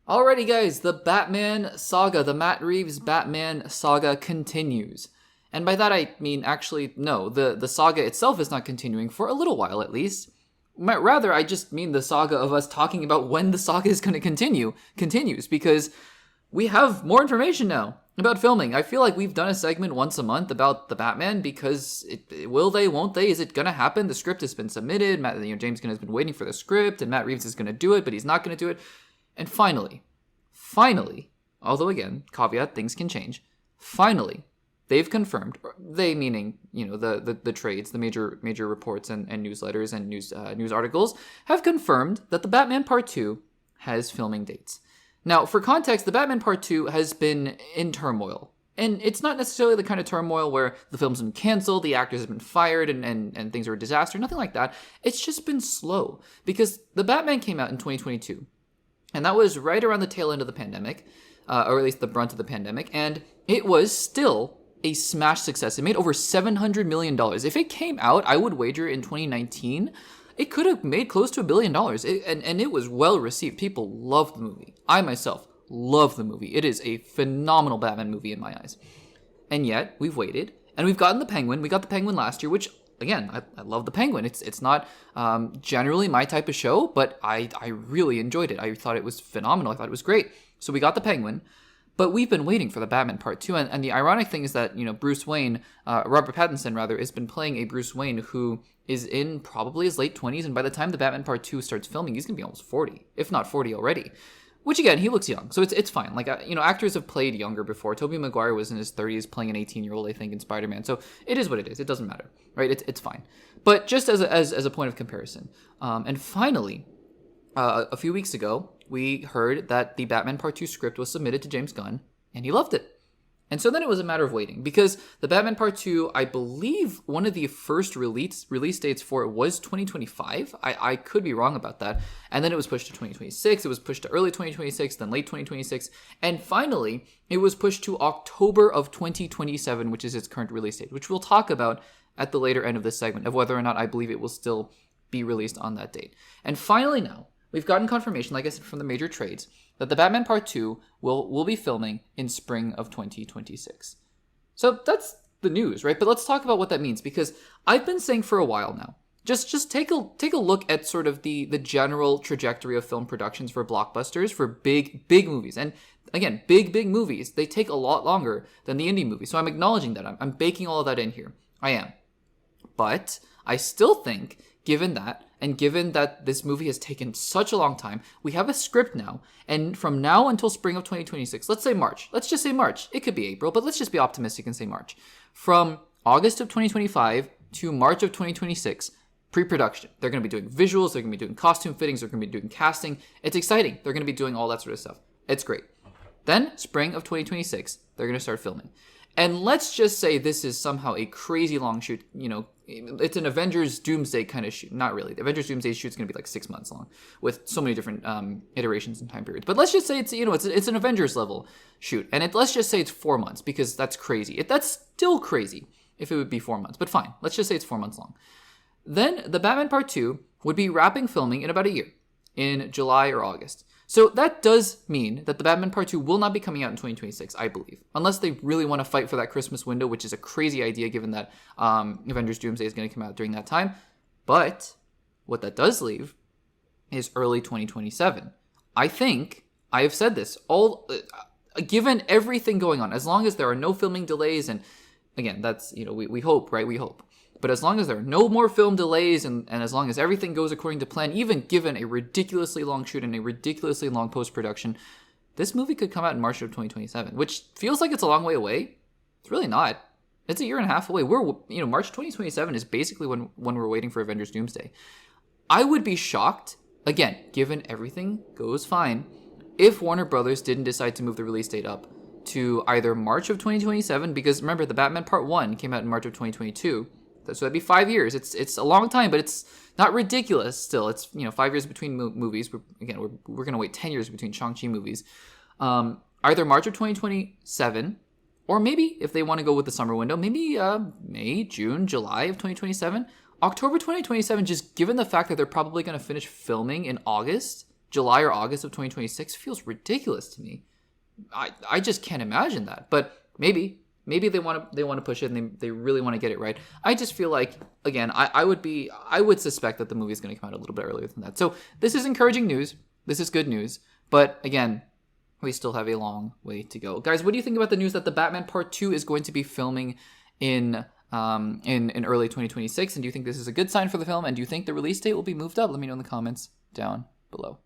Alrighty, guys, the Batman saga, the Matt Reeves Batman saga continues. And by that I mean, actually, no, the saga itself is not continuing for a little while at least. Rather, I just mean the saga of us talking about when the saga is going to continues, because we have more information now about filming. I feel like we've done a segment once a month about the Batman because will they, won't they? Is it going to happen? The script has been submitted. James Gunn has been waiting for the script, and Matt Reeves is going to do it, but he's not going to do it. And finally, although again, caveat, things can change, finally, they've confirmed, they meaning, the trades, the major reports and newsletters and news articles, have confirmed that the Batman Part 2 has filming dates. Now, for context, the Batman Part 2 has been in turmoil. And it's not necessarily the kind of turmoil where the film's been canceled, the actors have been fired, and things are a disaster, nothing like that. It's just been slow, because the Batman came out in 2022. And that was right around the tail end of the pandemic, or at least the brunt of the pandemic, and it was still a smash success. It made over $700 million. If it came out, I would wager in 2019, it could have made close to $1 billion, and it was well received. People loved the movie. I myself love the movie. It is a phenomenal Batman movie in my eyes. And yet, we've waited, and we've gotten the Penguin. We got the Penguin last year, which, again, I love the Penguin. It's not generally my type of show, but I really enjoyed it. I thought it was phenomenal. I thought it was great. So we got the Penguin, but we've been waiting for the Batman Part 2. And the ironic thing is that, Bruce Wayne, Robert Pattinson rather, has been playing a Bruce Wayne who is in probably his late 20s. And by the time the Batman Part 2 starts filming, he's going to be almost 40, if not 40 already. Which, again, he looks young, so it's fine. Like, actors have played younger before. Tobey Maguire was in his 30s playing an 18-year-old, I think, in Spider-Man. So it is what it is. It doesn't matter, right? It's fine. But just as a point of comparison. And finally, a few weeks ago, we heard that the Batman Part 2 script was submitted to James Gunn, and he loved it. And so then it was a matter of waiting, because the Batman Part 2, I believe one of the first release dates for it was 2025. I could be wrong about that. And then it was pushed to 2026. It was pushed to early 2026, then late 2026. And finally, it was pushed to October of 2027, which is its current release date, which we'll talk about at the later end of this segment, of whether or not I believe it will still be released on that date. And finally now, we've gotten confirmation, like I said, from the major trades, that the Batman Part 2 will be filming in spring of 2026. So that's the news, right? But let's talk about what that means, because I've been saying for a while now, just take a look at sort of the general trajectory of film productions for blockbusters, for big movies. And again, big movies, they take a lot longer than the indie movies. So I'm acknowledging that. I'm baking all of that in here. I am. But I still think, given that this movie has taken such a long time, we have a script now, and from now until spring of 2026, let's say March. Let's just say March. It could be April, but let's just be optimistic and say March. From August of 2025 to March of 2026, pre-production. They're going to be doing visuals, they're going to be doing costume fittings, they're going to be doing casting. It's exciting. They're going to be doing all that sort of stuff. It's great. Then, spring of 2026, they're going to start filming. And let's just say this is somehow a crazy long shoot. It's an Avengers Doomsday kind of shoot. Not really. The Avengers Doomsday shoot is going to be like 6 months long with so many different iterations and time periods. But let's just say it's an Avengers level shoot. And let's just say it's 4 months, because that's crazy. That's still crazy if it would be 4 months. But fine. Let's just say it's 4 months long. Then the Batman Part 2 would be wrapping filming in about a year, in July or August. So that does mean that the Batman Part 2 will not be coming out in 2026, I believe. Unless they really want to fight for that Christmas window, which is a crazy idea given that Avengers Doomsday is going to come out during that time. But what that does leave is early 2027. I think, I have said this, given everything going on, as long as there are no filming delays, and again, that's, we hope, right? We hope. But as long as there are no more film delays and as long as everything goes according to plan, even given a ridiculously long shoot and a ridiculously long post-production, this movie could come out in March of 2027, which feels like it's a long way away. It's really not. It's a year and a half away. March 2027 is basically when we're waiting for Avengers Doomsday. I would be shocked, again, given everything goes fine, if Warner Brothers didn't decide to move the release date up to either March of 2027, because remember, the Batman Part 1 came out in March of 2022, so that'd be 5 years. It's a long time, but it's not ridiculous still. It's 5 years between movies. We're going to wait 10 years between Shang-Chi movies. Either March of 2027, or maybe if they want to go with the summer window, maybe May, June, July of 2027. October 2027, just given the fact that they're probably going to finish filming in August, July or August of 2026 feels ridiculous to me. I just can't imagine that. But maybe they want to push it and they really want to get it right. I just feel like, again, I would suspect that the movie is going to come out a little bit earlier than that. So this is encouraging news. This is good news. But again, we still have a long way to go. Guys, what do you think about the news that the Batman Part 2 is going to be filming in early 2026? And do you think this is a good sign for the film? And do you think the release date will be moved up? Let me know in the comments down below.